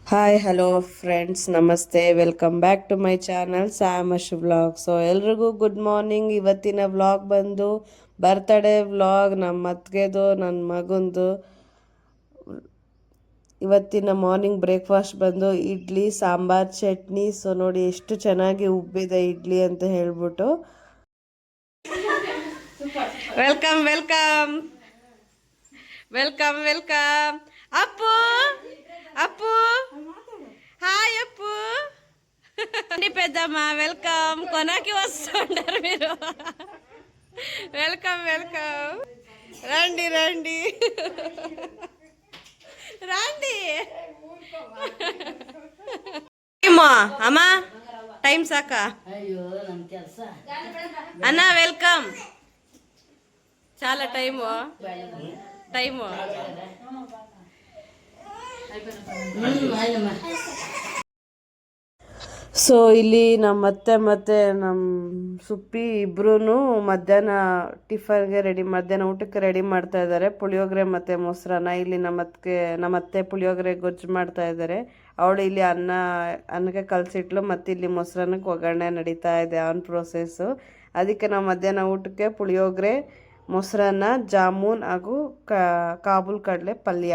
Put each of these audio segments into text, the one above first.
Hi hello friends ನಮಸ್ತೆ welcome back to my channel ಸ್ಯಾಮಶ್ vlog. So ಎಲ್ರಿಗೂ good morning. ಇವತ್ತಿನ ವ್ಲಾಗ್ ಬಂದು ಬರ್ತ್ಡೇ ವ್ಲಾಗ್. ನಮ್ಮ ಅತ್ತಿಗೆದು ನನ್ನ ಮಗಂದು. ಇವತ್ತಿನ ಮಾರ್ನಿಂಗ್ ಬ್ರೇಕ್ಫಾಸ್ಟ್ ಬಂದು ಇಡ್ಲಿ ಸಾಂಬಾರ್ ಚಟ್ನಿ. ಸೊ ನೋಡಿ ಎಷ್ಟು ಚೆನ್ನಾಗಿ ಉಬ್ಬಿದೆ ಇಡ್ಲಿ ಅಂತ ಹೇಳ್ಬಿಟ್ಟು. Welcome welcome welcome welcome. Appu అప్పు హాయ్ అప్పు రండి పెద్దమ్మ. వెల్కమ్. కొనాకి వస్తుంటారు మీరు. Welcome welcome. రండి రండి రండి అమ్మ టైం సాక అన్న వెల్కమ్. చాలా టైము టైము. ಸೊ ಇಲ್ಲಿ ನಮ್ಮ ಅತ್ತೆ ಮತ್ತು ನಮ್ಮ ಸುಪ್ಪಿ ಇಬ್ಬರೂ ಮಧ್ಯಾಹ್ನ ಮಧ್ಯಾಹ್ನ ಊಟಕ್ಕೆ ರೆಡಿ ಮಾಡ್ತಾ ಇದ್ದಾರೆ. ಪುಳಿಯೋಗರೆ ಮತ್ತು ಮೊಸರನ್ನ. ಇಲ್ಲಿ ನಮ್ಮ ಅತ್ತೆ ಪುಳಿಯೋಗರೆ ಗೊಜ್ಜು ಮಾಡ್ತಾ ಇದ್ದಾರೆ. ಅವಳು ಇಲ್ಲಿ ಅನ್ನಕ್ಕೆ ಕಲಸಿಟ್ಲು ಮತ್ತು ಇಲ್ಲಿ ಮೊಸರನ್ನಕ್ಕೆ ಒಗ್ಗರಣೆ ನಡೀತಾ ಇದೆ ಆನ್ ಪ್ರೋಸೆಸ್ಸು. ಅದಕ್ಕೆ ನಾವು ಮಧ್ಯಾಹ್ನ ಊಟಕ್ಕೆ ಪುಳಿಯೋಗರೆ, ಮೊಸರನ್ನ, ಜಾಮೂನ್ ಹಾಗೂ ಕಾಬೂಲ್ ಕಡಲೆ ಪಲ್ಯ.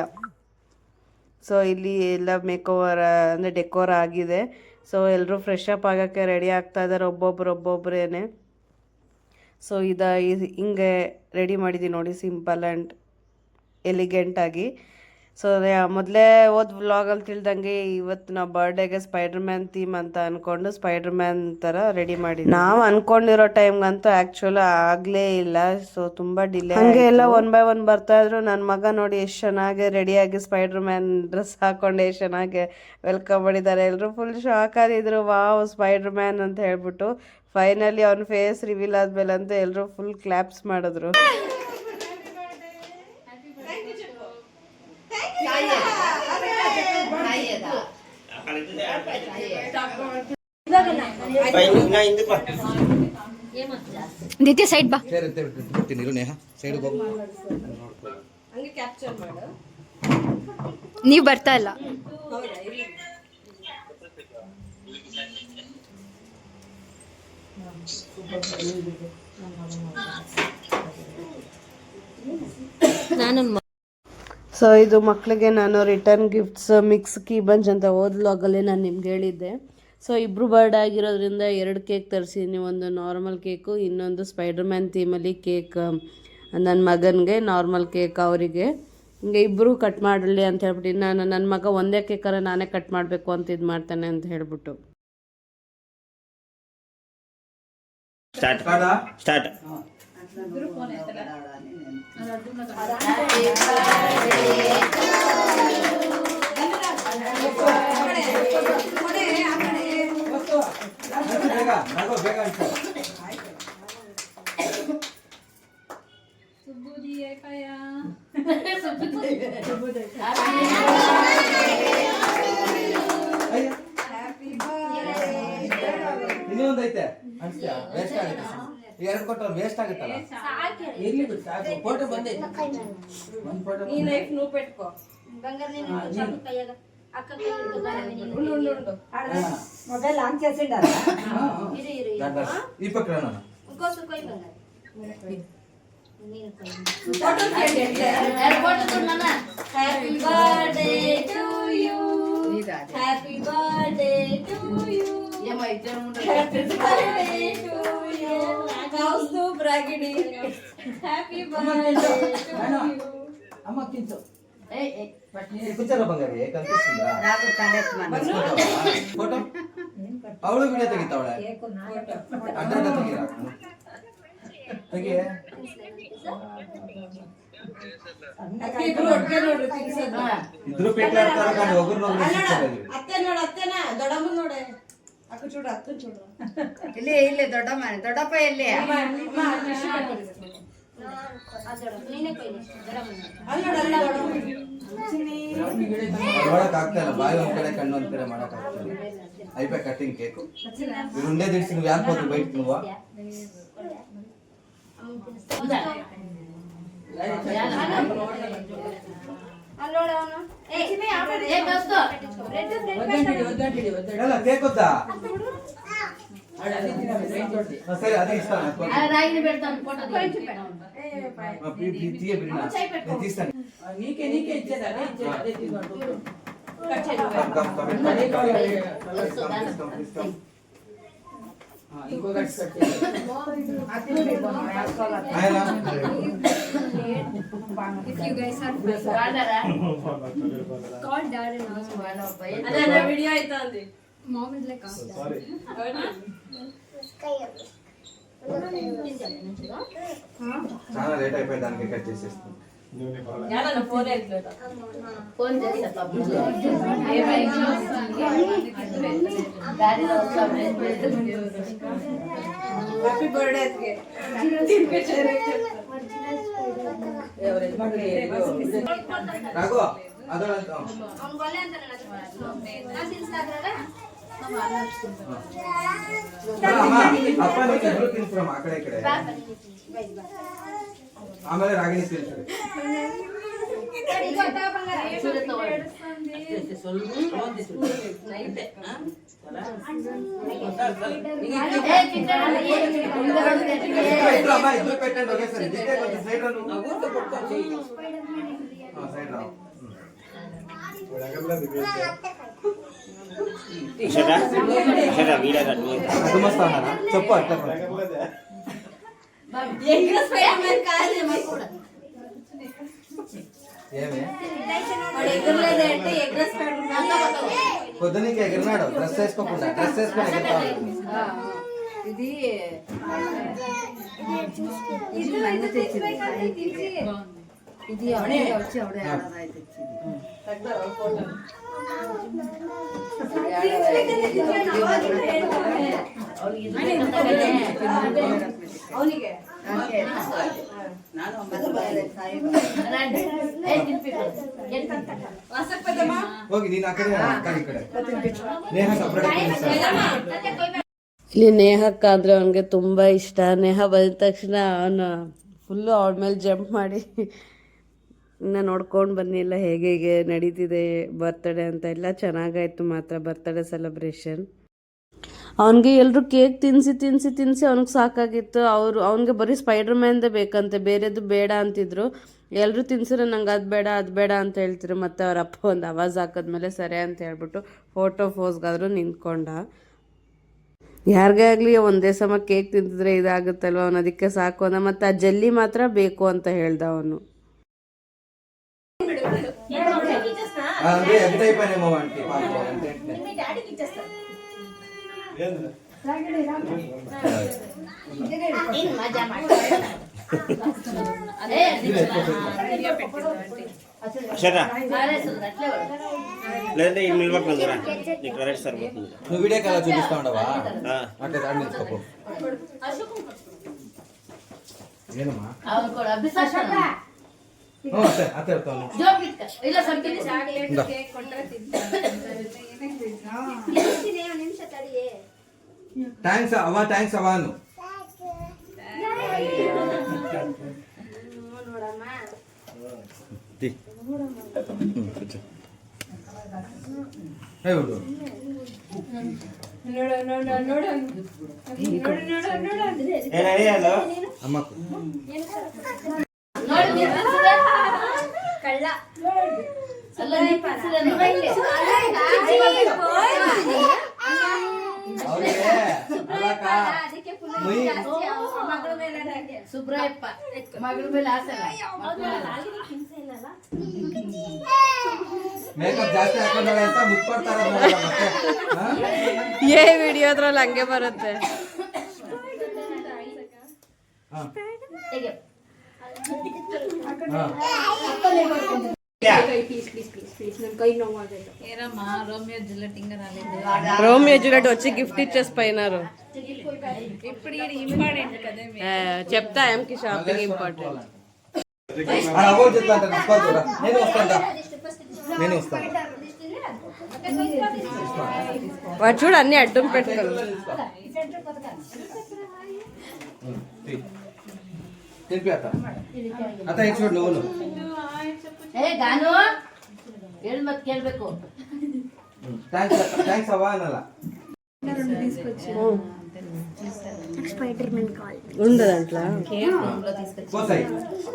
ಸೊ ಇಲ್ಲಿ ಎಲ್ಲ ಮೇಕೋವರ್ ಅಂದರೆ ಡೆಕೋರ್ ಆಗಿದೆ. ಸೊ ಎಲ್ಲರೂ ಫ್ರೆಶ್ ಅಪ್ ಆಗೋಕ್ಕೆ ರೆಡಿ ಆಗ್ತಾ ಇದ್ದಾರೆ ಒಬ್ಬೊಬ್ಬರೇನೆ. ಸೊ ಹಿಂಗೆ ರೆಡಿ ಮಾಡಿದ್ದೀವಿ ನೋಡಿ, ಸಿಂಪಲ್ ಆ್ಯಂಡ್ ಎಲಿಗೆಂಟಾಗಿ. ಸೊ ಮೊದಲೇ ವ್ಲಾಗಲ್ಲಿ ತಿಳಿದಂಗೆ ಇವತ್ತು ನಾವು ಬರ್ಡೇಗೆ ಸ್ಪೈಡರ್ ಮ್ಯಾನ್ ಥೀಮ್ ಅಂತ ಅಂದ್ಕೊಂಡು ಸ್ಪೈಡರ್ ಮ್ಯಾನ್ ಥರ ರೆಡಿ ಮಾಡಿ ನಾವು ಅಂದ್ಕೊಂಡಿರೋ ಟೈಮ್ಗಂತೂ ಆ್ಯಕ್ಚುಲ್ ಆಗಲೇ ಇಲ್ಲ. ಸೊ ತುಂಬ ಡಿಲೇ. ಹಾಗೆ ಎಲ್ಲ ಒನ್ ಬೈ ಒನ್ ಬರ್ತಾಯಿದ್ರು. ನನ್ನ ಮಗ ನೋಡಿ ಎಷ್ಟು ಚೆನ್ನಾಗಿ ರೆಡಿಯಾಗಿ ಸ್ಪೈಡರ್ ಮ್ಯಾನ್ ಡ್ರೆಸ್ ಹಾಕ್ಕೊಂಡು ಎಷ್ಟು ಚೆನ್ನಾಗಿ ವೆಲ್ಕಮ್ ಮಾಡಿದ್ದಾರೆ. ಎಲ್ಲರೂ ಫುಲ್ ಶಾಕ್ ಆಗಿದ್ರು, ವಾವ್ ಸ್ಪೈಡರ್ ಮ್ಯಾನ್ ಅಂತ ಹೇಳ್ಬಿಟ್ಟು. ಫೈನಲಿ ಅವ್ನ ಫೇಸ್ ರಿವೀಲ್ ಆದಮೇಲೆ ಅಂತ ಎಲ್ಲರೂ ಫುಲ್ ಕ್ಲಾಪ್ಸ್ ಮಾಡಿದ್ರು. ದಿತ್ಯ ಸೈಡ್ ಬಾ. ನೀವು ಬರ್ತಾ ಇಲ್ಲ. ಸೊ ಇದು ಮಕ್ಕಳಿಗೆ ನಾನು return gifts mix key bunch ಅಂತ ವ್ಲಾಗಲ್ಲೇ ನಾನು ನಿಮ್ಗೆ ಹೇಳಿದ್ದೆ. ಸೊ ಇಬ್ಬರು ಬರ್ಡೇ ಆಗಿರೋದ್ರಿಂದ 2 ಕೇಕ್ ತರಿಸಿದ್ದೀನಿ. ಒಂದು ನಾರ್ಮಲ್ ಕೇಕು, ಇನ್ನೊಂದು ಸ್ಪೈಡರ್ ಮ್ಯಾನ್ ಥೀಮಲ್ಲಿ ಕೇಕ್. ನನ್ನ ಮಗನಿಗೆ ನಾರ್ಮಲ್ ಕೇಕ್, ಅವರಿಗೆ ಹಿಂಗೆ ಇಬ್ಬರು ಕಟ್ ಮಾಡಲಿ ಅಂತ ಹೇಳ್ಬಿಟ್ಟು. ನನ್ನ ಮಗ ಒಂದೇ ಕೇಕರ ನಾನೇ ಕಟ್ ಮಾಡಬೇಕು ಅಂತ ಇದು ಮಾಡ್ತಾನೆ ಅಂತ ಹೇಳ್ಬಿಟ್ಟು. ಸ್ಟಾರ್ಟ್. ಇನ್ನೊಂದೈತೆ ಅನ್ಸ್ತೀಯಾ? ವೇಸ್ಟ್ ಆಗುತ್ತೆ. 2 ಕೊಟ್ಟರೆ ವೇಸ್ಟ್ ಆಗುತ್ತಲ್ಲ. ಇರ್ಲಿ ಬಿಡು, ಸಾಕು. ಫೋಟೋ ಬಂದೈತೆ. ಒಂದು ಫೋಟೋ ಈ ಲೈಫ್ ನೂ ಪೆಟ್ಕೋ. ಬಂಗಾರನೇ ನಿಂತು ಚಾಕು ಕೈಯಾಗ ಅಕ್ಕ ಕೈ ಹಿಡಿದು ಉಂಡು ಮೊಬೈಲ್ ಆನ್ చేసిండారా? ಇರು ಈ ಪಕ್ಕನ ಕೋಸು ಕೈ ಬಂಗಾರ ನೀನು ಕೈ ಫೋಟೋ ಫೋಟೋ ನನ್ನ. Happy birthday to you, happy birthday to you, happy birthday to you. ಕೌಸು ಬ್ರಾಗಿಡಿ ಹ್ಯಾಪಿ ಬರ್ತ್ಡೇ ಟು ಯು. ಅಮ್ಮ ಕಿಂಚು ಕೂಚರ ಬಂಗಾರಿ ಫೋಟೋ ಅವಳು ವಿಡಿಯೋ ತೆಗಿತಾವಳೆ. ಅಡ್ಡ ತೆಗಿಯ ಇದ್ರು ಪೇಟ್ಲಾಡ್ತಾರ ಒಬ್ಬರು ದೊಡ್ಡಮ್ಮ ನೋಡೆ ಅಕ್ಕ ಚೂಡ ಅಕ್ಕ ಚೂಡ ಇಲ್ಲಿ ದೊಡ್ಡಪ್ಪ ಎಲ್ಲಿ ಮಾಡಕ್ ಆಗ್ತಾ ಇಲ್ಲ. ಬಾಯಿ ಒಂದ್ ಕಡೆ ಕಣ್ಣು ಒಂದ್ ಕಡೆ ಮಾಡಕ್ ಆಗ್ತಾ ಇಲ್ಲ. ಐಪೆ ಕಟ್ಟಿಂಗ್ ಕೇಕು ಇವ್ರು ಉಂಡೆ ದಿಡ್ಸಿ ನೀವು ಯಾಕೆ ಹೋದ್ರು ಬೈಟ್ ನೀವು ಎಲ್ಲ ಕೇಕ್ ವద్దా సరే అదే ఇస్తాను తీస్తాను నీకే ఇచ్చేది అదే వీడియో అవుతుంది చాలా లేట్ అయిపోయి దానికి కట్ చేసేస్తాను ఫోన్ చేస్తా హ్యాపీ బర్త్డే రాఘవ ಅದರ ಅಪ್ಪ ನೀವು ತಿನ್ಸ್ರಮ್ಮ ಆ ಕಡೆ ಈ ಕಡೆ ಆಮೇಲೆ ರಾಗಿಣಿ ತಿನ್ಸ್ರಿ ఇద్దరు పెట్టండి ఒకేసారి సైడ్ రా సైడ్ రా అది మస్తు అన్నారా చెప్పు అట్లా ఏమే పొద్దునకి ఎగిరినాడు డ్రెస్ వేసుకోకుండా డ్రెస్ వేసుకొని ఎగురుతాడు ఇది ఇది నన్ను తెచ్చింది ఇది అవడే వచ్చి అవడే ఆడదాయి తెచ్చింది ಹೋಗಿ ನೀನು ಆ ಕಡೆ ಅಕ್ಕ ಈ ಕಡೆ ನೇಹ ಸಪ್ರೇಟ್ ಇಲ್ಲಿ ನೇಹಕ್ಕ ಅಂದರೆ ಅವನಿಗೆ ತುಂಬ ಇಷ್ಟ. ನೇಹ ಬಂದ ತಕ್ಷಣ ಅವನು ಫುಲ್ಲು ಅವಳ ಮೇಲೆ ಜಂಪ್ ಮಾಡಿ ಇನ್ನು ನೋಡ್ಕೊಂಡು ಬನ್ನಿಲ್ಲ ಹೇಗೆ ಹೇಗೆ ನಡೀತಿದೆ ಬರ್ತಡೇ ಅಂತ. ಎಲ್ಲ ಚೆನ್ನಾಗಾಯಿತು ಮಾತ್ರ ಬರ್ತಡೇ ಸೆಲೆಬ್ರೇಷನ್. ಅವನಿಗೆ ಎಲ್ಲರೂ ಕೇಕ್ ತಿನ್ನಿಸಿ ತಿನ್ನಿಸಿ ತಿನ್ನಿಸಿ ಅವ್ನಿಗೆ ಸಾಕಾಗಿತ್ತು. ಅವನಿಗೆ ಬರೀ ಸ್ಪೈಡರ್ ಮ್ಯಾನ್ದೇ ಬೇಕಂತೆ, ಬೇರೆದು ಬೇಡ ಅಂತಿದ್ರು. ಎಲ್ಲರೂ ತಿನ್ಸಿದ್ರೆ ನಂಗೆ ಅದು ಬೇಡ ಅಂತ ಹೇಳ್ತಿದ್ರು. ಮತ್ತು ಅವ್ರ ಅಪ್ಪ ಒಂದು ಆವಾಜ್ ಹಾಕಿದ್ಮೇಲೆ ಸರಿ ಅಂತ ಹೇಳ್ಬಿಟ್ಟು ಫೋಟೋ ಫೋಸ್ಗಾದರೂ ನಿಂತ್ಕೊಂಡ. ಯಾರಿಗೇ ಆಗಲಿ ಒಂದೇ ಸಮ ಕೇಕ್ ತಿಂತಿದ್ರೆ ಇದಾಗುತ್ತಲ್ವ, ಅವನು ಅದಕ್ಕೆ ಸಾಕು ಅಂದ. ಮತ್ತು ಆ ಜಲ್ಲಿ ಮಾತ್ರ ಬೇಕು ಅಂತ ಹೇಳ್ದ ಅವನು. అదే ఎగ్ట్ అయిపోయినేమో అంటే పాపం అంటే లేదంటే ఈ మిల్వక్ నజరా నీకు కరెక్ట్ సరిపోతుంది. నువ్వు వీడియో కాల్ చూపిస్తా ఉండవా అంటే దాన్ని నిల్చుకోపో ಏನಮ್ಮ ಅತ್ತೆ ಇರ್ತಾವ ಥ್ಯಾಂಕ್ಸ್ ಅವ ಅನ್ನು ಹೌದು ಅಮ್ಮ ಸುಬ್ರಾಯಪ್ಪ ಮಗಳ ಮೇಲೆ ಆಸೆ ಮೇಕಪ್ ಜಾಸ್ತಿ ಹಾಕೊಂಡಾಳೆ ಅಂತ ಮುಟ್ಕೊಡ್ತಾರ. ಏ ವಿಡಿಯೋ ಅದ್ರಲ್ಲಿ ಹಂಗೆ ಬರುತ್ತೆ. రోమియో జూలియట్ వచ్చి గిఫ్ట్ ఇచ్చేసిపోయినారు. చెప్తా ఎంకి షాపింగ్ ఇంపార్టెంట్. నేను వస్తాను. వాడు చూడు అన్ని అడ్డం పెట్టుకోవాలి. ತಿನ್ಪಿ ಆತ ಆತ ಇಟ್ಬಿಡ್ ನೋವು ಏ ಗಾನು ಹೇಳ್ ಮತ್ ಕೇಳ್ಬೇಕು. ಥ್ಯಾಂಕ್ಸ್ ಅವ್ವ ಅನ್ನಲ್ಲ. ఉండదంట్లా పోసాయి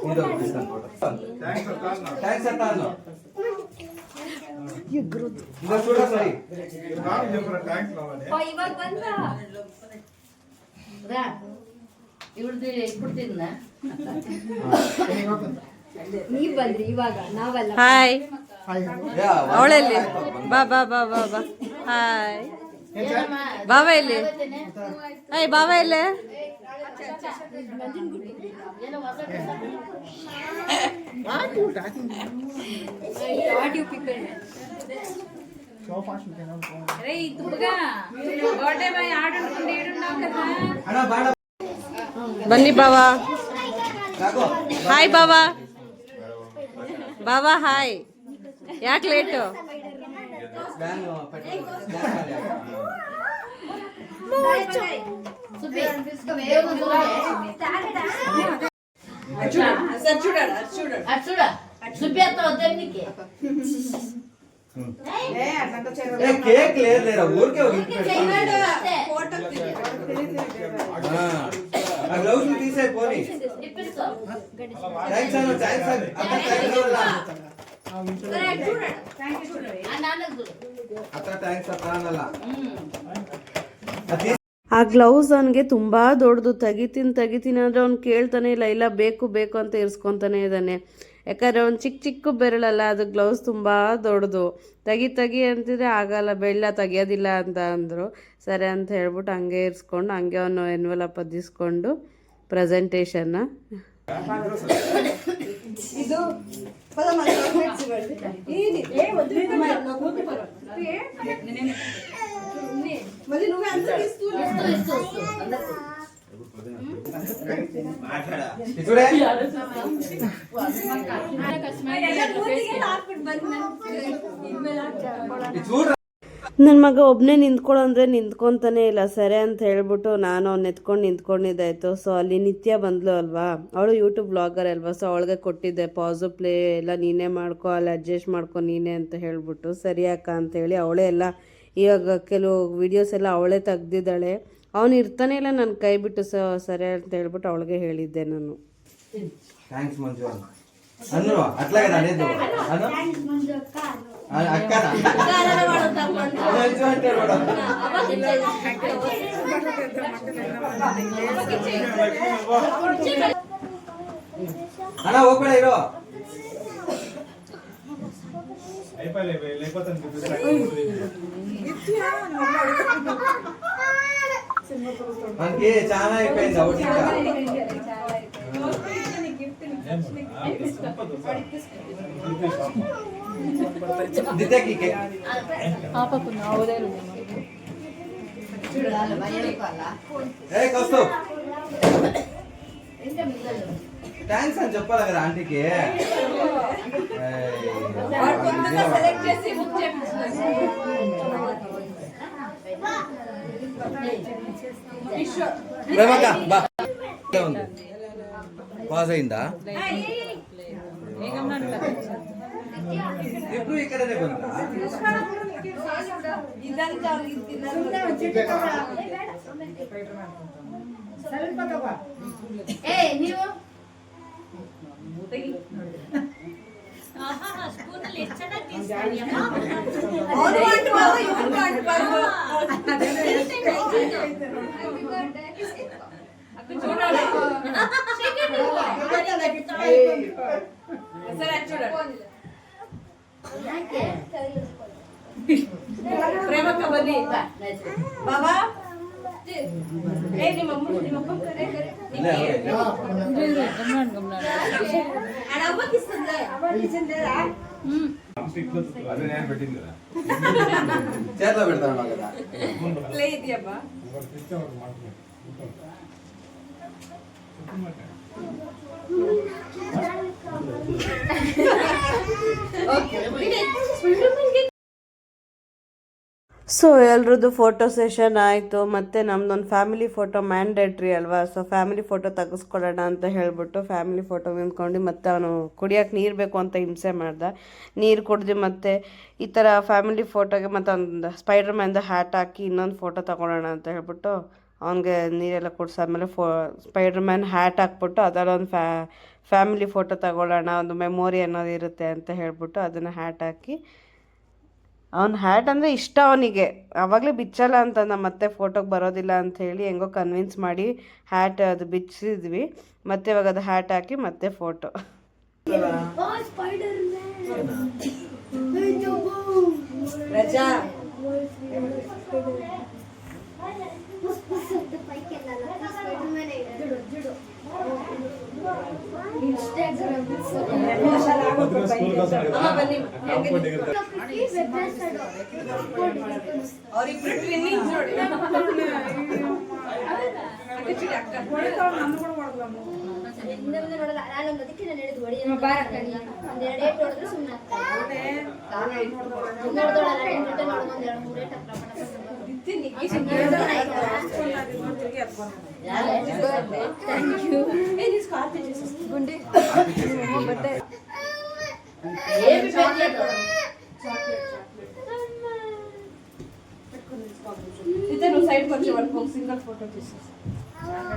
ఇది ఒక డిస్కౌంట్ ఫోటో థాంక్స్ అత్త అన్న ఇంకా చూడ సరి ಇವಾಗ ಬಂದ ರಾ ಇವ್ರದ್ದು ఇప్పుడు ತಿನ್ನ ನೀವ್ ಬಂದ್ರಿ ಇವಾಗ ನಾವಲ್ಲ. ಹಾಯ್ ಅವಳೆಲ್ಲಿ ಬಾ ಬಾ ಬಾ ಬಾ ಬಾ ಹಾಯ್ ಬಾಬಾ ಇಲ್ಲಿ ಹಾಯ್ ಬಾಬಾ ಇಲ್ಲಿ ಬನ್ನಿ ಬಾಬಾ ಹಾಯ್ ಬಾಬಾ ಬಾಬಾ ಹಾಯ್ ಯಾಕೆ ಲೇಟು సుబ్బి అత్త వద్దనికి కేక్ లేదులేరా ఊరికే ఆ గ్లౌజ్ తీసే పోనీ థ్యాంక్స్ అన్న థ్యాంక్స్ అత్త థ్యాంక్స్ అత్త ಅನ್ನಲ್ಲ ಆ ಗ್ಲೌಸ್ ಅವನಿಗೆ ತುಂಬ ದೊಡ್ಡದು ತೆಗಿತೀನಿ ಅಂದರೆ ಅವ್ನು ಕೇಳ್ತಾನೆ ಇಲ್ಲ ಬೇಕು ಬೇಕು ಅಂತ ಇರಿಸ್ಕೊತಾನೆ ಇದ್ದಾನೆ. ಯಾಕಂದರೆ ಅವ್ನು ಚಿಕ್ಕ ಬೆರಳಲ್ಲ, ಅದು ಗ್ಲೌಸ್ ತುಂಬ ದೊಡ್ಡದು. ತೆಗಿ ಅಂತಿದ್ರೆ ಆಗಲ್ಲ, ಬೆಳ್ಳ ತೆಗಿಯೋದಿಲ್ಲ ಅಂತ ಅಂದರು. ಸರಿ ಅಂತ ಹೇಳ್ಬಿಟ್ಟು ಹಂಗೆ ಇರಿಸ್ಕೊಂಡು ಹಂಗೆ ಅವನು ಎನ್ವೆಲಪ್ ಅದಿಸ್ಕೊಂಡು ಪ್ರೆಸೆಂಟೇಷನ್ನ ಇದು ನನ್ನ ಮಗ ಒಬ್ಬನೇ ನಿಂತ್ಕೊಳ್ಳೋ ಅಂದರೆ ನಿಂತ್ಕೊತಾನೆ ಇಲ್ಲ. ಸರಿ ಅಂತ ಹೇಳ್ಬಿಟ್ಟು ನಾನು ಅವ್ನು ಎತ್ಕೊಂಡು ನಿಂತ್ಕೊಂಡಿದ್ದಾಯಿತು. ಸೊ ಅಲ್ಲಿ ನಿತ್ಯ ಬಂದ್ಲು ಅಲ್ವಾ, ಅವಳು ಯೂಟ್ಯೂಬ್ ಬ್ಲಾಗರ್ ಅಲ್ವಾ, ಸೊ ಅವಳಿಗೆ ಕೊಟ್ಟಿದ್ದೆ ಪಾಸು ಪ್ಲೇ ಎಲ್ಲ ನೀನೇ ಮಾಡ್ಕೊ, ಅಲ್ಲಿ ಅಡ್ಜಸ್ಟ್ ಮಾಡ್ಕೊ ನೀನೇ ಅಂತ ಹೇಳ್ಬಿಟ್ಟು. ಸರಿ ಅಕ್ಕ ಅಂತೇಳಿ ಅವಳೇ ಎಲ್ಲ ಇವಾಗ ಕೆಲವು ವೀಡಿಯೋಸ್ ಎಲ್ಲ ಅವಳೇ ತೆಗ್ದಿದ್ದಾಳೆ. ಅವನು ಇರ್ತಾನೆ ಇಲ್ಲ ನನ್ನ ಕೈ ಬಿಟ್ಟು. ಸರಿ ಅಂತ ಹೇಳ್ಬಿಟ್ಟು ಅವಳಿಗೆ ಹೇಳಿದ್ದೆ ನಾನು. ಥ್ಯಾಂಕ್ಸ್ ಮಂಜು ಅನ್ನು ಅట్లాగే అనేది ಅನ್ನು ಅಕ್ಕನ ಮಂಜು ಅಂತ ನೋಡು ಅಣ್ಣ ಹೋಗ್ಬೇಡ ಇರೋ మనకి చాలా అయిపోయింది అవుట్ కౌస్తవ్ థ్యాంక్స్ అని చెప్పాలి కదా ఆంటీకి. పాస్ అయిందా? ఇప్పుడు ఇక్కడనే కొందా ನೀವು ಪ್ರೇಮಕ್ಕ ಬನ್ನಿ ಬಾಬಾ. చేతిలో పెడతాను కదా ಸೊ ಎಲ್ರದ್ದು ಫೋಟೋ ಸೆಷನ್ ಆಯಿತು. ಮತ್ತು ನಮ್ದೊಂದು ಫ್ಯಾಮಿಲಿ ಫೋಟೋ ಮ್ಯಾಂಡೇಟ್ರಿ ಅಲ್ವಾ, ಸೊ ಫ್ಯಾಮಿಲಿ ಫೋಟೋ ತೆಗೆಸ್ಕೊಡೋಣ ಅಂತ ಹೇಳ್ಬಿಟ್ಟು ಫ್ಯಾಮಿಲಿ ಫೋಟೋ ನಿಂತ್ಕೊಂಡು ಮತ್ತು ಅವನು ಕುಡಿಯೋಕೆ ನೀರು ಬೇಕು ಅಂತ ಹಿಂಸೆ ಮಾಡ್ದ. ನೀರು ಕುಡ್ದು ಮತ್ತು ಈ ಥರ ಫ್ಯಾಮಿಲಿ ಫೋಟೋಗೆ ಮತ್ತು ಒಂದು ಸ್ಪೈಡರ್ ಮ್ಯಾನ್ದು ಹ್ಯಾಟ್ ಹಾಕಿ ಇನ್ನೊಂದು ಫೋಟೋ ತೊಗೊಳೋಣ ಅಂತ ಹೇಳ್ಬಿಟ್ಟು ಅವನಿಗೆ ನೀರೆಲ್ಲ ಕುಡ್ಸಾದ್ಮೇಲೆ ಸ್ಪೈಡರ್ ಮ್ಯಾನ್ ಹ್ಯಾಟ್ ಹಾಕ್ಬಿಟ್ಟು ಅದರೊಂದು ಫ್ಯಾಮಿಲಿ ಫೋಟೋ ತಗೊಳ್ಳೋಣ, ಒಂದು ಮೆಮೊರಿ ಅನ್ನೋದು ಇರುತ್ತೆ ಅಂತ ಹೇಳ್ಬಿಟ್ಟು ಅದನ್ನು ಹ್ಯಾಟ್ ಹಾಕಿ, ಅವ್ನ ಹ್ಯಾಟ್ ಅಂದರೆ ಇಷ್ಟ ಅವನಿಗೆ, ಆವಾಗಲೇ ಬಿಚ್ಚಲ್ಲ ಅಂತ ಮತ್ತೆ ಫೋಟೋಗೆ ಬರೋದಿಲ್ಲ ಅಂತ ಹೇಳಿ ಹೆಂಗೋ ಕನ್ವಿನ್ಸ್ ಮಾಡಿ ಹ್ಯಾಟ್ ಅದು ಬಿಚ್ಚಿದ್ವಿ. ಮತ್ತೆ ಇವಾಗ ಅದು ಹ್ಯಾಟ್ ಹಾಕಿ ಮತ್ತೆ ಫೋಟೋ. ರಜಾ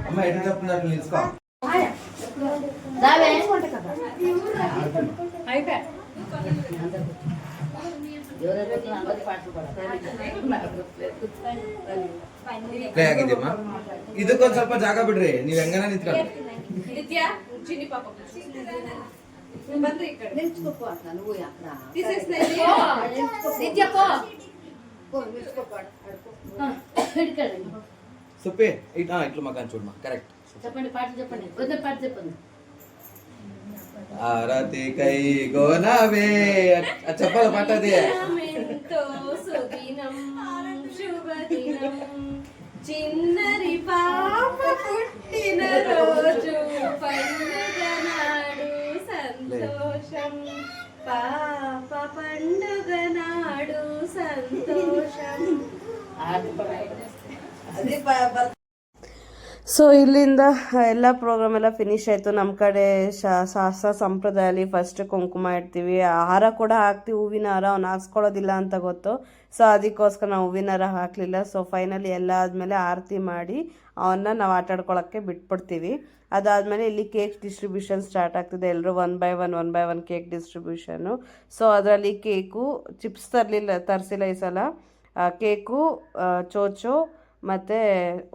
అమ్మ ఎటు చెప్తున్నారు నిలుచుకో. ಪ್ಲೇ ಆಗಿದೆಯಮ್ಮ, ಇದಕ್ಕೊಂದು ಸ್ವಲ್ಪ ಜಾಗ ಬಿಡ್ರಿ, ನೀವ್ ಹೆಂಗನ ನಿಂತ್ಕೊಳ್ಳಿ. సుప్పి ఇట్లు మకాన్ చూడమా, కరెక్ట్. చెప్పండి, పాట చెప్పండి, వద్ద పాట చెప్పండి. ఆరతి కై గోనవే చెప్పాలి పాట అది. చిన్నరి పాప పుట్టిన రోజు పండుగ నాడు సంతోషం, పాప పండుగ నాడు సంతోషం. ಸೊ ಇಲ್ಲಿಂದ ಎಲ್ಲ ಪ್ರೋಗ್ರಾಮ್ ಎಲ್ಲ ಫಿನಿಶ್ ಆಯಿತು. ನಮ್ಮ ಕಡೆ ಶಾಸ್ತ್ರ ಸಂಪ್ರದಾಯದಲ್ಲಿ ಫಸ್ಟ್ ಕುಂಕುಮ ಇಡ್ತೀವಿ, ಹಾರ ಕೂಡ ಹಾಕ್ತೀವಿ, ಹೂವಿನ ಹಾರ. ಅವ್ನು ಹಾಕ್ಸ್ಕೊಳ್ಳೋದಿಲ್ಲ ಅಂತ ಗೊತ್ತು, ಸೊ ಅದಕ್ಕೋಸ್ಕರ ನಾವು ಹೂವಿನ ಹಾರ ಹಾಕಲಿಲ್ಲ. ಸೊ ಫೈನಲಿ ಎಲ್ಲ ಆದಮೇಲೆ ಆರತಿ ಮಾಡಿ ಅವನ್ನ ನಾವು ಆಟಾಡ್ಕೊಳ್ಳೋಕ್ಕೆ ಬಿಟ್ಬಿಡ್ತೀವಿ. ಅದಾದಮೇಲೆ ಇಲ್ಲಿ ಕೇಕ್ ಡಿಸ್ಟ್ರಿಬ್ಯೂಷನ್ ಸ್ಟಾರ್ಟ್ ಆಗ್ತಿದೆ. ಎಲ್ಲರೂ one by one cake distribution. So ಅದರಲ್ಲಿ ಕೇಕು, ಚಿಪ್ಸ್ ತರಿಸಿಲ್ಲ ಈ ಸಲ, ಕೇಕು, ಚೋಚೋ ಮತ್ತು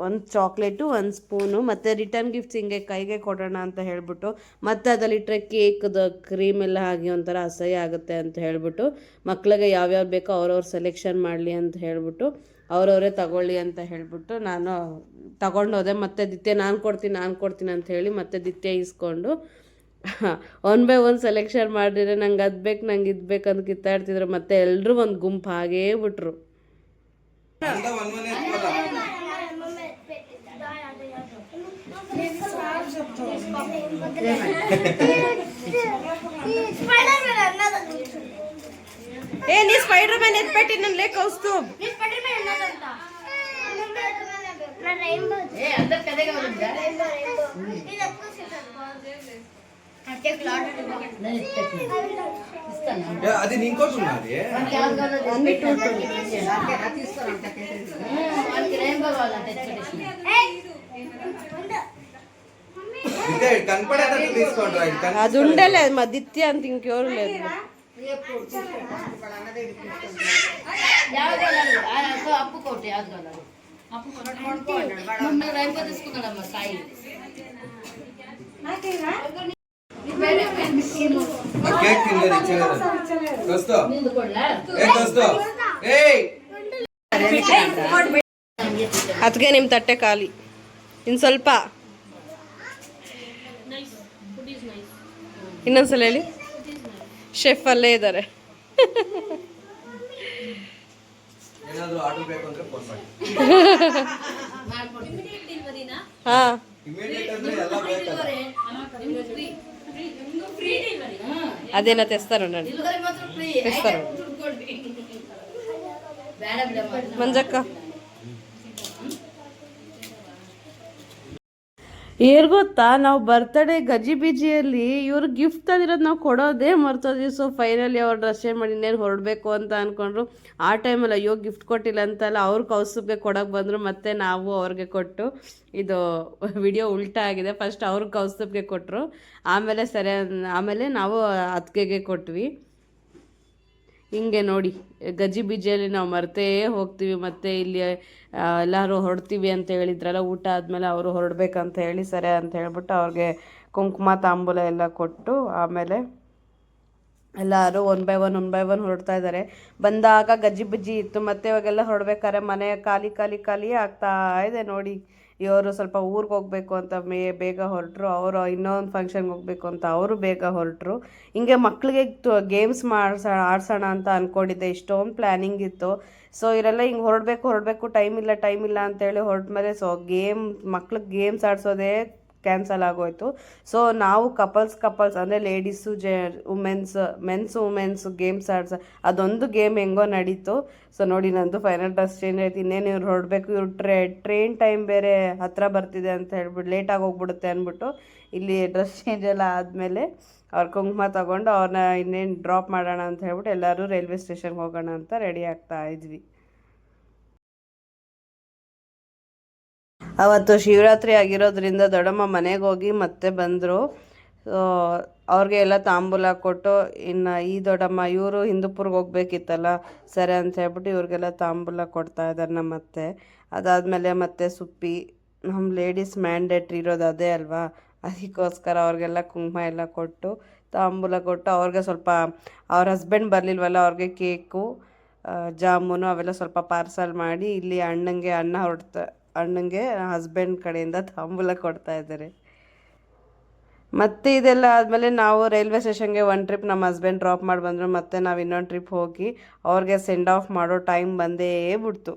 ಒಂದು ಚಾಕ್ಲೇಟು, ಒಂದು ಸ್ಪೂನು, ಮತ್ತು ರಿಟರ್ನ್ ಗಿಫ್ಟ್ಸ್ ಹಿಂಗೆ ಕೈಗೆ ಕೊಡೋಣ ಅಂತ ಹೇಳ್ಬಿಟ್ಟು, ಮತ್ತು ಅದರಲ್ಲಿಟ್ಟರೆ ಕೇಕ್ದು ಕ್ರೀಮ್ ಎಲ್ಲ ಆಗಿ ಒಂಥರ ಅಸಹ್ಯ ಆಗುತ್ತೆ ಅಂತ ಹೇಳ್ಬಿಟ್ಟು, ಮಕ್ಳಿಗೆ ಯಾವ್ಯಾವ ಬೇಕೋ ಅವ್ರವ್ರು ಸೆಲೆಕ್ಷನ್ ಮಾಡಲಿ ಅಂತ ಹೇಳ್ಬಿಟ್ಟು ಅವರವರೇ ತಗೊಳ್ಳಿ ಅಂತ ಹೇಳ್ಬಿಟ್ಟು ನಾನು ತಗೊಂಡೋದೆ. ಮತ್ತು ದಿತ್ಯ ನಾನು ಕೊಡ್ತೀನಿ ಅಂತ ಹೇಳಿ ಮತ್ತೆ ದಿತ್ಯ ಇಸ್ಕೊಂಡು ಒನ್ ಬೈ ಒನ್ ಸೆಲೆಕ್ಷನ್ ಮಾಡಿದ್ರೆ ನಂಗೆ ಅದು ಬೇಕು, ನಂಗೆ ಇದು ಬೇಕು ಅಂತ ಕಿತ್ತಾಡ್ತಿದ್ರು. ಮತ್ತು ಎಲ್ಲರೂ ಒಂದು ಗುಂಪು ಹಾಗೇ ಬಿಟ್ರು. ఏ నీ స్పైడర్ మ్యాన్ ఎత్తిపెట్టి నన్ను లేక వస్తూ అది ఇంకోటి ఉన్నది. కనపడేటట్టు తీసుకోండి. అది ఉండలే మా దిత్య అంత ఇంకెవరు లేదు. అప్పు కోటి రైపు తీసుకున్నాడమ్మ సాయి. కేక్ తిన్నది దోస్తో, దోస్తో ಅದಕ್ಕೆ ನಿಮ್ಮ ತಟ್ಟೆ ಖಾಲಿ. ಇನ್ನು ಸ್ವಲ್ಪ ಇನ್ನೊಂದ್ಸಲ ಹೇಳಿ. ಶೆಫ್ ಅಲ್ಲೇ ಇದ್ದಾರೆ. ಏನಾದರೂ ಆರ್ಡರ್ ಬೇಕು ಅಂದ್ರೆ ಫೋನ್ ಮಾಡಿ. ಹಾ ಇಮಿಡಿಯೇಟ್ ಅಂದ್ರೆ ಎಲ್ಲ ಬೇಕಲ್ಲ. అదేనా తెస్తారు, తెస్తారు. ಬೇಡ ಬಿಡಮ್ಮ ಮಂಜಕ್ಕ ಏರ್ ಗೊತ್ತಾ, ನಾವು ಬರ್ತಡೇ ಗಜಿಬಿಜಿಯಲ್ಲಿ ಇವ್ರು ಗಿಫ್ಟ್ ತಂದಿರೋದು ನಾವು ಕೊಡೋದೇ ಮರ್ತೋದ್ವಿ. ಸೊ ಫೈನಲಿ ಅವ್ರು ಡ್ರೆಸ್ ಚೇಂಜ್ ಮಾಡಿ ಇನ್ನೇನು ಹೊರಡಬೇಕು ಅಂತ ಅಂದ್ಕೊಂಡ್ರು. ಆ ಟೈಮಲ್ಲಿ ಅಯ್ಯೋ ಗಿಫ್ಟ್ ಕೊಟ್ಟಿಲ್ಲ ಅಂತಲ್ಲ, ಅವ್ರು ಕೌಸ್ತುಭ್ಗೆ ಕೊಡೋಕೆ ಬಂದರು. ಮತ್ತು ನಾವು ಅವ್ರಿಗೆ ಕೊಟ್ಟು, ಇದು ವಿಡಿಯೋ ಉಲ್ಟಾ ಆಗಿದೆ. ಫಸ್ಟ್ ಅವ್ರಿಗೆ ಕೌಸ್ತುಭ್ಗೆ ಕೊಟ್ಟರು, ಆಮೇಲೆ ನಾವು ಅತ್ತಿಗೆಗೆ ಕೊಟ್ವಿ. ಹಿಂಗೆ ನೋಡಿ, ಗಜಿಬಿಜಿಯಲ್ಲಿ ನಾವು ಮರ್ತೇ ಹೋಗ್ತೀವಿ. ಮತ್ತು ಇಲ್ಲಿ ಎಲ್ಲರೂ ಹೊರಡ್ತೀವಿ ಅಂತ ಹೇಳಿದ್ರಲ್ಲ, ಊಟ ಆದಮೇಲೆ ಅವರು ಹೊರಡ್ಬೇಕಂತ ಹೇಳಿ ಸರಿ ಅಂತ ಹೇಳ್ಬಿಟ್ಟು ಅವ್ರಿಗೆ ಕುಂಕುಮ ತಾಂಬೂಲ ಎಲ್ಲ ಕೊಟ್ಟು, ಆಮೇಲೆ ಎಲ್ಲರೂ ಒನ್ ಬೈ ಒನ್ ಹೊರಡ್ತಾ ಇದ್ದಾರೆ. ಬಂದಾಗ ಗಜಿಬಿಜಿ ಇತ್ತು, ಮತ್ತು ಇವಾಗೆಲ್ಲ ಹೊರಡ್ಬೇಕಾದ್ರೆ ಮನೆ ಖಾಲಿ ಆಗ್ತಾ ಇದೆ ನೋಡಿ. ಇವರು ಸ್ವಲ್ಪ ಊರಿಗೆ ಹೋಗಬೇಕು ಅಂತ ಬೇಗ ಹೊರಟರು, ಅವರು ಇನ್ನೊಂದು ಫಂಕ್ಷನ್ಗೆ ಹೋಗಬೇಕು ಅಂತ ಅವರು ಬೇಗ ಹೊರಟರು. ಹಿಂಗೆ ಮಕ್ಕಳಿಗೆ ಗೇಮ್ಸ್ ಆಡ್ಸೋಣ ಅಂತ ಅಂದ್ಕೊಂಡಿದ್ದೆ, ಇಷ್ಟೊಂದು ಪ್ಲ್ಯಾನಿಂಗ್ ಇತ್ತು. ಸೊ ಇವರೆಲ್ಲ ಹಿಂಗೆ ಹೊರಡಬೇಕು ಟೈಮ್ ಇಲ್ಲ ಅಂತೇಳಿ ಹೊರಟ್ಮೇಲೆ ಸೊ ಮಕ್ಳಿಗೆ ಗೇಮ್ಸ್ ಆಡಿಸೋದೇ ಕ್ಯಾನ್ಸಲ್ ಆಗೋಯ್ತು. ಸೊ ನಾವು ಕಪಲ್ಸ್ ಅಂದರೆ ಲೇಡೀಸು ಮೆನ್ಸ್ ವುಮೆನ್ಸ್ ಗೇಮ್ಸ್ ಅದೊಂದು ಗೇಮ್ ಹೆಂಗೋ ನಡೀತು. ಸೊ ನೋಡಿ, ನಂದು ಫೈನಲ್ ಡ್ರೆಸ್ ಚೇಂಜ್ ಆಯ್ತು. ಇನ್ನೇನು ಇವ್ರು ಹೊರಡಬೇಕು, ಇವ್ರು ಟ್ರೈನ್ ಟೈಮ್ ಬೇರೆ ಹತ್ರ ಬರ್ತಿದೆ ಅಂತ ಹೇಳ್ಬಿಟ್ಟು ಲೇಟಾಗಿ ಹೋಗ್ಬಿಡುತ್ತೆ ಅಂದ್ಬಿಟ್ಟು ಇಲ್ಲಿ ಡ್ರೆಸ್ ಚೇಂಜ್ ಎಲ್ಲ ಆದಮೇಲೆ ಅವ್ರ ಕುಂಕುಮ ತಗೊಂಡು ಅವ್ರನ್ನ ಇನ್ನೇನು ಡ್ರಾಪ್ ಮಾಡೋಣ ಅಂತ ಹೇಳ್ಬಿಟ್ಟು ಎಲ್ಲರೂ ರೈಲ್ವೆ ಸ್ಟೇಷನ್ಗೆ ಹೋಗೋಣ ಅಂತ ರೆಡಿ ಆಗ್ತಾ ಇದ್ವಿ. ಅವತ್ತು ಶಿವರಾತ್ರಿ ಆಗಿರೋದ್ರಿಂದ ದೊಡ್ಡಮ್ಮ ಮನೆಗೆ ಹೋಗಿ ಮತ್ತೆ ಬಂದರು. ಅವ್ರಿಗೆ ಎಲ್ಲ ತಾಂಬೂಲ ಕೊಟ್ಟು, ಇನ್ನು ಈ ದೊಡ್ಡಮ್ಮ ಇವರು ಹಿಂದೂಪುರ್ಗೆ ಹೋಗ್ಬೇಕಿತ್ತಲ್ಲ, ಸರಿ ಅಂತ ಹೇಳ್ಬಿಟ್ಟು ಇವ್ರಿಗೆಲ್ಲ ತಾಂಬೂಲ ಕೊಡ್ತಾ ಇದ್ದಾರೆ ನಮ್ಮತ್ತೆ. ಅದಾದಮೇಲೆ ಮತ್ತೆ ಸುಪ್ಪಿ, ನಮ್ಮ ಲೇಡೀಸ್ ಮ್ಯಾಂಡೇಟ್ರಿ ಇರೋದು ಅದೇ ಅಲ್ವಾ, ಅದಕ್ಕೋಸ್ಕರ ಅವ್ರಿಗೆಲ್ಲ ಕುಂಕುಮ ಎಲ್ಲ ಕೊಟ್ಟು ತಾಂಬೂಲ ಕೊಟ್ಟು, ಅವ್ರಿಗೆ ಸ್ವಲ್ಪ ಅವ್ರ ಹಸ್ಬೆಂಡ್ ಬರಲಿಲ್ವಲ್ಲ, ಅವ್ರಿಗೆ ಕೇಕು ಜಾಮೂನು ಅವೆಲ್ಲ ಸ್ವಲ್ಪ ಪಾರ್ಸಲ್ ಮಾಡಿ ಇಲ್ಲಿ ಅಣ್ಣಂಗೆ ಹಸ್ಬೆಂಡ್ ಕಡೆಯಿಂದ ತಾಂಬೂಲ ಕೊಡ್ತಾ ಇದ್ದಾರೆ. ಮತ್ತು ಇದೆಲ್ಲ ಆದಮೇಲೆ ನಾವು ರೈಲ್ವೆ ಸ್ಟೇಷನ್ಗೆ ಒಂದು ಟ್ರಿಪ್ ನಮ್ಮ ಹಸ್ಬೆಂಡ್ ಡ್ರಾಪ್ ಮಾಡಿ ಬಂದರು. ಮತ್ತು ನಾವು ಇನ್ನೊಂದು ಟ್ರಿಪ್ ಹೋಗಿ ಅವ್ರಿಗೆ ಸೆಂಡ್ ಆಫ್ ಮಾಡೋ ಟೈಮ್ ಬಂದೇ ಬಿಡ್ತು.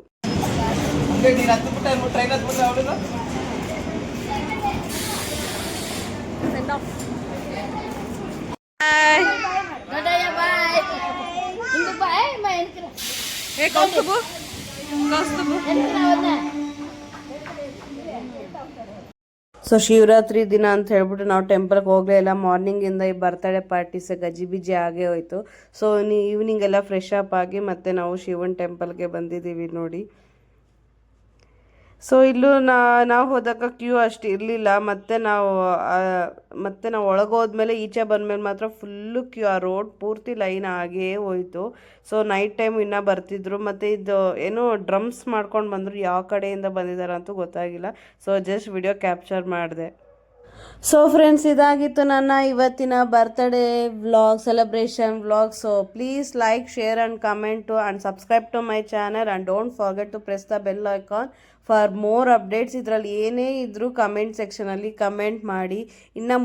ಸೊ ಶಿವರಾತ್ರಿ ದಿನ ಅಂತ ಹೇಳ್ಬಿಟ್ಟು ನಾವು ಟೆಂಪಲ್ಗೆ ಹೋಗಲೇ ಇಲ್ಲ. ಮಾರ್ನಿಂಗಿಂದ ಈ ಬರ್ತಡೇ ಪಾರ್ಟೀಸ್ ಗಜಿಬಿಜಿ ಆಗೇ ಹೋಯಿತು. ಸೊ ಈವ್ನಿಂಗ್ ಎಲ್ಲ ಫ್ರೆಶ್ ಅಪ್ ಆಗಿ ಮತ್ತೆ ನಾವು ಶಿವನ್ ಟೆಂಪಲ್ಗೆ ಬಂದಿದ್ದೀವಿ ನೋಡಿ. ಸೊ ಇಲ್ಲೂ ನಾವು ಹೋದಾಗ ಕ್ಯೂ ಅಷ್ಟು ಇರಲಿಲ್ಲ. ಮತ್ತು ನಾವು ಒಳಗೋದ್ಮೇಲೆ ಈಚೆ ಬಂದಮೇಲೆ ಮಾತ್ರ ಫುಲ್ಲು ಕ್ಯೂ, ಆ ರೋಡ್ ಪೂರ್ತಿ ಲೈನ್ ಆಗೇ ಹೋಯಿತು. ಸೊ ನೈಟ್ ಟೈಮ್ ಇನ್ನೂ ಬರ್ತಿದ್ರು. ಮತ್ತು ಇದು ಏನೋ ಡ್ರಮ್ಸ್ ಮಾಡ್ಕೊಂಡು ಬಂದರು, ಯಾವ ಕಡೆಯಿಂದ ಬಂದಿದ್ದಾರೆ ಅಂತೂ ಗೊತ್ತಾಗಿಲ್ಲ. ಸೊ ಜಸ್ಟ್ ವಿಡಿಯೋ ಕ್ಯಾಪ್ಚರ್ ಮಾಡಿದೆ. ಸೊ ಫ್ರೆಂಡ್ಸ್, ಇದಾಗಿತ್ತು ನನ್ನ ಇವತ್ತಿನ birthday vlog, celebration vlog. So please like, share and comment and subscribe to my channel and don't forget to press the bell icon for more updates. ಇದರಲ್ಲಿ ಏನೇ ಇದ್ದರೂ comment ಸೆಕ್ಷನಲ್ಲಿ comment ಮಾಡಿ. ಇನ್ನು